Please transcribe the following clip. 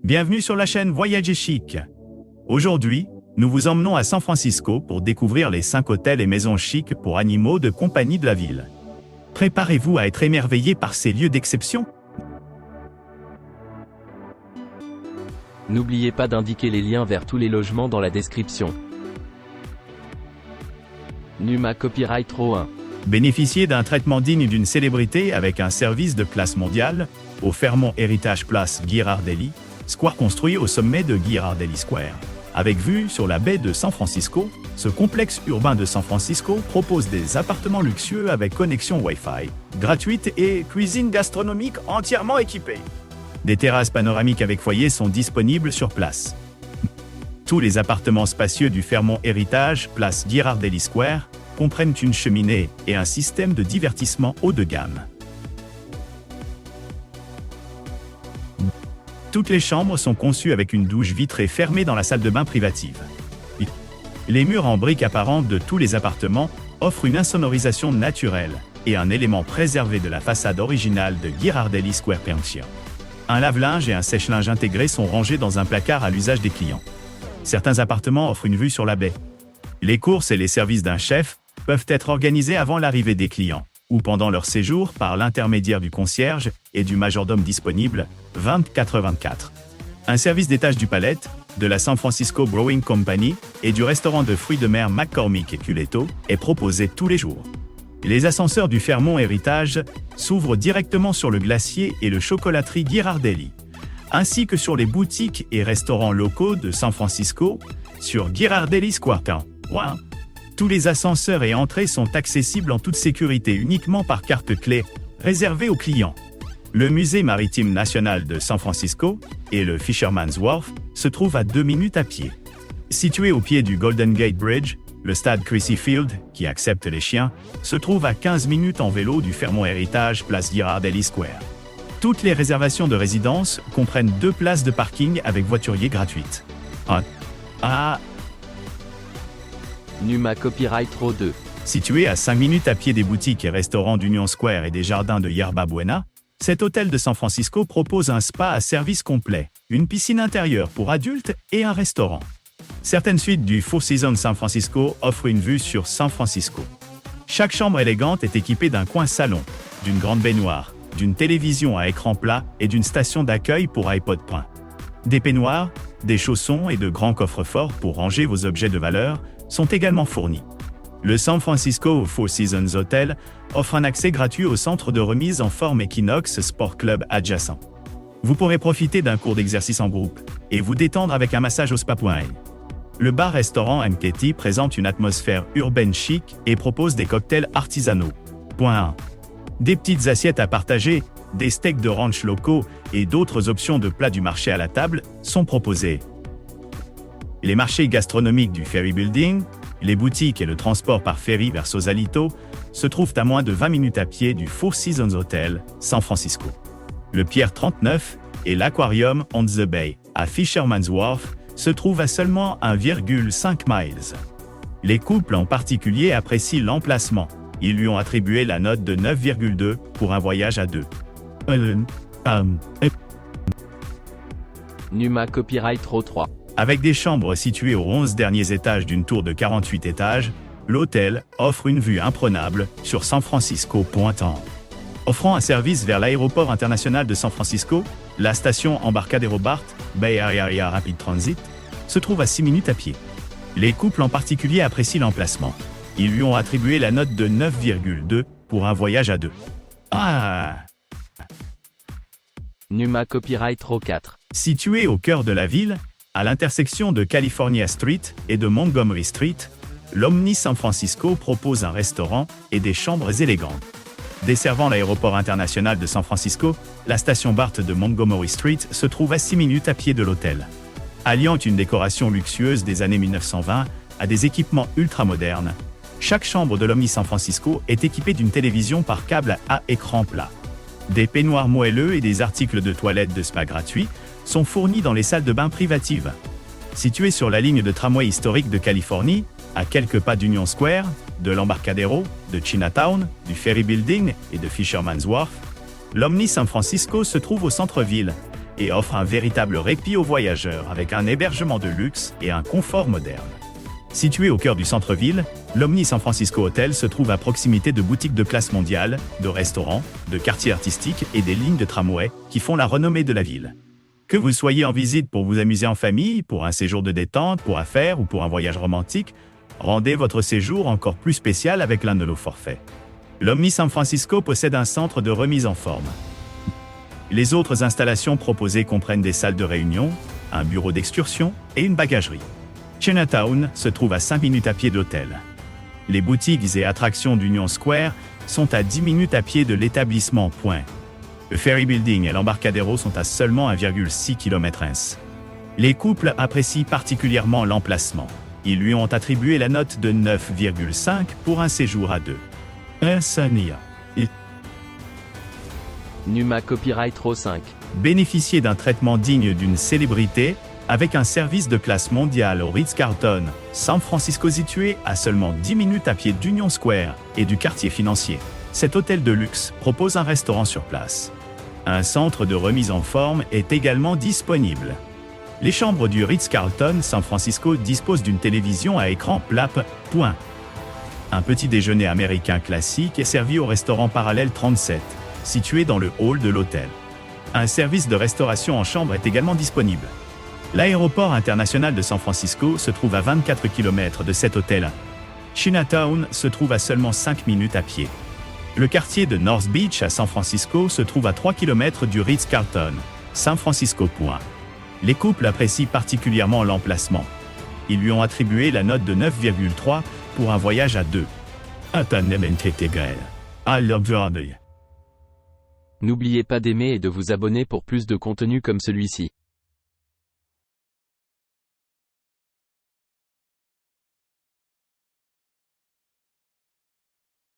Bienvenue sur la chaîne Voyager Chic. Aujourd'hui, nous vous emmenons à San Francisco pour découvrir les 5 hôtels et maisons chics pour animaux de compagnie de la ville. Préparez-vous à être émerveillé par ces lieux d'exception. N'oubliez pas d'indiquer les liens vers tous les logements dans la description. Numa Copyright Row 1. Bénéficiez d'un traitement digne d'une célébrité avec un service de classe mondiale au Fairmont Heritage Place Ghirardelli, square construit au sommet de Ghirardelli Square. Avec vue sur la baie de San Francisco, ce complexe urbain de San Francisco propose des appartements luxueux avec connexion Wi-Fi, gratuite et cuisine gastronomique entièrement équipée. Des terrasses panoramiques avec foyer sont disponibles sur place. Tous les appartements spacieux du Fairmont Heritage Place Ghirardelli Square comprennent une cheminée et un système de divertissement haut de gamme. Toutes les chambres sont conçues avec une douche vitrée fermée dans la salle de bain privative. Les murs en briques apparentes de tous les appartements offrent une insonorisation naturelle et un élément préservé de la façade originale de Ghirardelli Square Pension. Un lave-linge et un sèche-linge intégrés sont rangés dans un placard à l'usage des clients. Certains appartements offrent une vue sur la baie. Les courses et les services d'un chef peuvent être organisés avant l'arrivée des clients ou pendant leur séjour par l'intermédiaire du concierge et du majordome disponible 24/24. Un service d'étage du Palette, de la San Francisco Brewing Company et du restaurant de fruits de mer McCormick et Culeto est proposé tous les jours. Les ascenseurs du Fairmont Heritage s'ouvrent directement sur le glacier et le chocolaterie Ghirardelli, ainsi que sur les boutiques et restaurants locaux de San Francisco sur Ghirardelli Square. Wow. Tous les ascenseurs et entrées sont accessibles en toute sécurité uniquement par carte clé, réservée aux clients. Le musée maritime national de San Francisco et le Fisherman's Wharf se trouvent à 2 minutes à pied. Situé au pied du Golden Gate Bridge, le stade Crissy Field, qui accepte les chiens, se trouve à 15 minutes en vélo du Fairmont Heritage Place Ghirardelli Square. Toutes les réservations de résidence comprennent 2 places de parking avec voiturier gratuites. Numa Copyright Row 2. Situé à 5 minutes à pied des boutiques et restaurants d'Union Square et des jardins de Yerba Buena, cet hôtel de San Francisco propose un spa à service complet, une piscine intérieure pour adultes et un restaurant. Certaines suites du Four Seasons San Francisco offrent une vue sur San Francisco. Chaque chambre élégante est équipée d'un coin salon, d'une grande baignoire, d'une télévision à écran plat et d'une station d'accueil pour iPod. Des peignoirs, des chaussons et de grands coffres-forts pour ranger vos objets de valeur sont également fournis. Le San Francisco Four Seasons Hotel offre un accès gratuit au centre de remise en forme Equinox Sport Club adjacent. Vous pourrez profiter d'un cours d'exercice en groupe et vous détendre avec un massage au spa. Le bar-restaurant MKT présente une atmosphère urbaine chic et propose des cocktails artisanaux. Des petites assiettes à partager, des steaks de ranch locaux et d'autres options de plats du marché à la table sont proposés. Les marchés gastronomiques du Ferry Building, les boutiques et le transport par ferry vers Sausalito se trouvent à moins de 20 minutes à pied du Four Seasons Hotel, San Francisco. Le Pier 39 et l'Aquarium on the Bay, à Fisherman's Wharf, se trouvent à seulement 1,5 miles. Les couples en particulier apprécient l'emplacement. Ils lui ont attribué la note de 9,2 pour un voyage à 2. Numa Copyright Row 3. Avec des chambres situées aux 11 derniers étages d'une tour de 48 étages, l'hôtel offre une vue imprenable sur San Francisco. Offrant un service vers l'aéroport international de San Francisco, la station Embarcadero BART, Bay Area Rapid Transit, se trouve à 6 minutes à pied. Les couples en particulier apprécient l'emplacement. Ils lui ont attribué la note de 9,2 pour un voyage à 2. Numa Copyright Row 4. Situé au cœur de la ville, à l'intersection de California Street et de Montgomery Street, l'Omni San Francisco propose un restaurant et des chambres élégantes. Desservant l'aéroport international de San Francisco, la station BART de Montgomery Street se trouve à 6 minutes à pied de l'hôtel. Alliant une décoration luxueuse des années 1920 à des équipements ultramodernes, chaque chambre de l'Omni San Francisco est équipée d'une télévision par câble à écran plat. Des peignoirs moelleux et des articles de toilette de spa gratuits sont fournis dans les salles de bain privatives. Situées sur la ligne de tramway historique de Californie, à quelques pas d'Union Square, de l'Embarcadero, de Chinatown, du Ferry Building et de Fisherman's Wharf, l'Omni San Francisco se trouve au centre-ville et offre un véritable répit aux voyageurs avec un hébergement de luxe et un confort moderne. Situé au cœur du centre-ville, l'Omni San Francisco Hotel se trouve à proximité de boutiques de classe mondiale, de restaurants, de quartiers artistiques et des lignes de tramway qui font la renommée de la ville. Que vous soyez en visite pour vous amuser en famille, pour un séjour de détente, pour affaires ou pour un voyage romantique, rendez votre séjour encore plus spécial avec l'un de nos forfaits. L'Omni San Francisco possède un centre de remise en forme. Les autres installations proposées comprennent des salles de réunion, un bureau d'excursion et une bagagerie. Chinatown se trouve à 5 minutes à pied de l'hôtel. Les boutiques et attractions d'Union Square sont à 10 minutes à pied de l'établissement. Le Ferry Building et l'Embarcadero sont à seulement 1,6 km. Les couples apprécient particulièrement l'emplacement. Ils lui ont attribué la note de 9,5 pour un séjour à deux. Numa Copyright Row 5. Bénéficiez d'un traitement digne d'une célébrité avec un service de classe mondiale au Ritz-Carlton, San Francisco situé à seulement 10 minutes à pied d'Union Square et du quartier financier. Cet hôtel de luxe propose un restaurant sur place. Un centre de remise en forme est également disponible. Les chambres du Ritz-Carlton San Francisco disposent d'une télévision à écran plat. Un petit déjeuner américain classique est servi au restaurant Parallèle 37, situé dans le hall de l'hôtel. Un service de restauration en chambre est également disponible. L'aéroport international de San Francisco se trouve à 24 km de cet hôtel. Chinatown se trouve à seulement 5 minutes à pied. Le quartier de North Beach à San Francisco se trouve à 3 km du Ritz-Carlton, San Francisco. Les couples apprécient particulièrement l'emplacement. Ils lui ont attribué la note de 9,3 pour un voyage à deux. N'oubliez pas d'aimer et de vous abonner pour plus de contenu comme celui-ci.